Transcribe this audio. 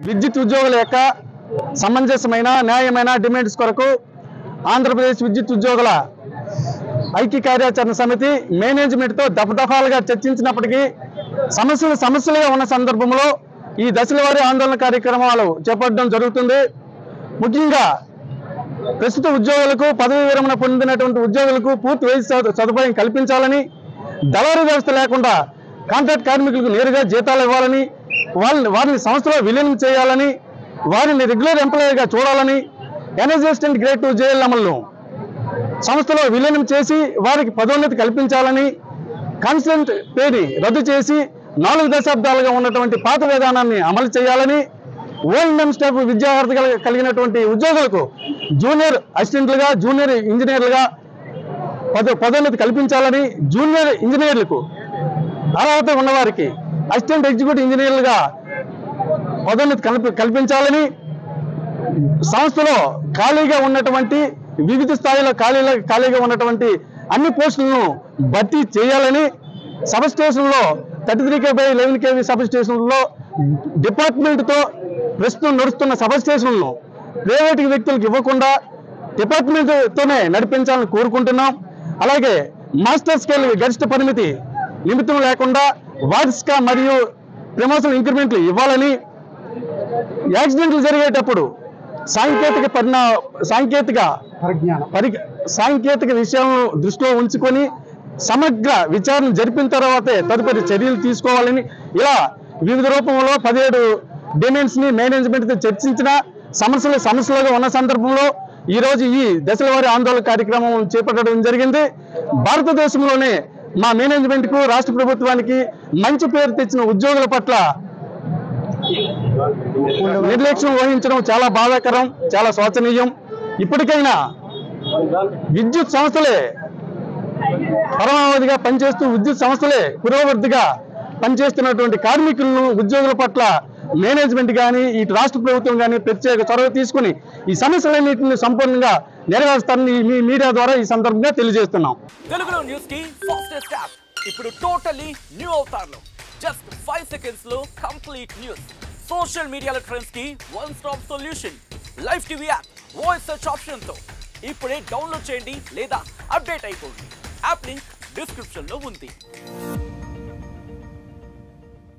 విద్యుత్ ఉద్యోగుల యొక్క సమంజసమైన న్యాయమైన డిమాండ్స్ కొరకు ఆంధ్రప్రదేశ్ విద్యుత్ ఉద్యోగుల ఐక్య కార్యాచరణ సమితి మేనేజ్మెంట్తో దఫదఫాలుగా చర్చించినప్పటికీ సమస్యలుగా ఉన్న సందర్భంలో ఈ దశల వారీ ఆందోళన కార్యక్రమాలు చేపట్టడం జరుగుతుంది. ముఖ్యంగా ప్రస్తుత ఉద్యోగులకు పదవీ విరమణ పొందినటువంటి ఉద్యోగులకు పూర్తి వైద్య సదుపాయం కల్పించాలని, దళారీ వ్యవస్థ లేకుండా కాంట్రాక్ట్ కార్మికులకు నేరుగా జీతాలు ఇవ్వాలని, వారిని సంస్థలో విలీనం చేయాలని, వారిని రెగ్యులర్ ఎంప్లాయీగా చూడాలని, ఎనర్జీ అసిస్టెంట్ గ్రేడ్ 2 జేఎల్ అమలును సంస్థలో విలీనం చేసి వారికి పదోన్నతి కల్పించాలని, కాన్స్టెంట్ పేని రద్దు చేసి 4 దశాబ్దాలుగా ఉన్నటువంటి పాత విధానాన్ని అమలు చేయాలని, ఓఎంఎం స్టాఫ్ విద్యార్హత కలిగినటువంటి ఉద్యోగులకు జూనియర్ అసిస్టెంట్లుగా, జూనియర్ ఇంజనీర్లుగా పదోన్నతి కల్పించాలని, జూనియర్ ఇంజనీర్లకు అర్హత ఉన్నవారికి అసిస్టెంట్ ఎగ్జిక్యూటివ్ ఇంజనీర్లుగా పదోన్నతి కల్పించాలని, సంస్థలో ఖాళీగా ఉన్నటువంటి వివిధ స్థాయిలో ఖాళీగా ఉన్నటువంటి అన్ని పోస్టులను భర్తీ చేయాలని, సబ్ స్టేషన్లో 33 kV 11 kV సబ్ స్టేషన్లో డిపార్ట్మెంట్తో ప్రస్తుతం నడుస్తున్న సబ్ స్టేషన్లను ప్రైవేటు వ్యక్తులకు ఇవ్వకుండా డిపార్ట్మెంట్తోనే నడిపించాలని కోరుకుంటున్నాం. అలాగే మాస్టర్ స్కేల్ గరిష్ట పరిమితి నిమిత్తం లేకుండా వార్షిక మరియు ప్రమోషన్ ఇంక్రిమెంట్లు ఇవ్వాలని, యాక్సిడెంట్లు జరిగేటప్పుడు సాంకేతిక విషయాలను దృష్టిలో ఉంచుకొని సమగ్ర విచారణ జరిపిన తర్వాతే తదుపరి చర్యలు తీసుకోవాలని, ఇలా వివిధ రూపంలో 17 డిమాండ్స్ ని మేనేజ్మెంట్తో చర్చించిన సమస్యలుగా ఉన్న సందర్భంలో ఈరోజు ఈ దశల వారీ ఆందోళన కార్యక్రమం చేపట్టడం జరిగింది. భారతదేశంలోనే మా మేనేజ్మెంట్ కు, రాష్ట్ర ప్రభుత్వానికి మంచి పేరు తెచ్చిన ఉద్యోగుల పట్ల నిర్లక్ష్యం వహించడం చాలా బాధాకరం, చాలా శోచనీయం. ఇప్పటికైనా విద్యుత్ సంస్థలే పరమావధిగా పనిచేస్తూ విద్యుత్ సంస్థలే పురోభివృద్ధిగా పనిచేస్తున్నటువంటి కార్మికులను, ఉద్యోగుల పట్ల మేనేజ్మెంట్ కానీ, ఇటు రాష్ట్ర ప్రభుత్వం కానీ ప్రత్యేక చొరవ తీసుకుని ఈ సమస్యలన్నింటినీ సంపూర్ణంగా నెరవేరుస్తారని మీ మీడియా ద్వారా ఈ సందర్భంగా తెలియజేస్తున్నాం. తెలుగులో న్యూస్ కి ఫాస్టెస్ట్ యాప్ ఇప్పుడు టోటల్లీ న్యూ అవతార్లో జస్ట్ 5 seconds లో కంప్లీట్ న్యూస్, సోషల్ మీడియాలో ట్రెండ్స్ కి one stop solution, live TV app, voice search option తో ఇప్పుడే డౌన్లోడ్ చేయండి లేదా అప్డేట్ అయిపోండి. యాప్ లింక్ డిస్క్రిప్షన్ లో ఉంది.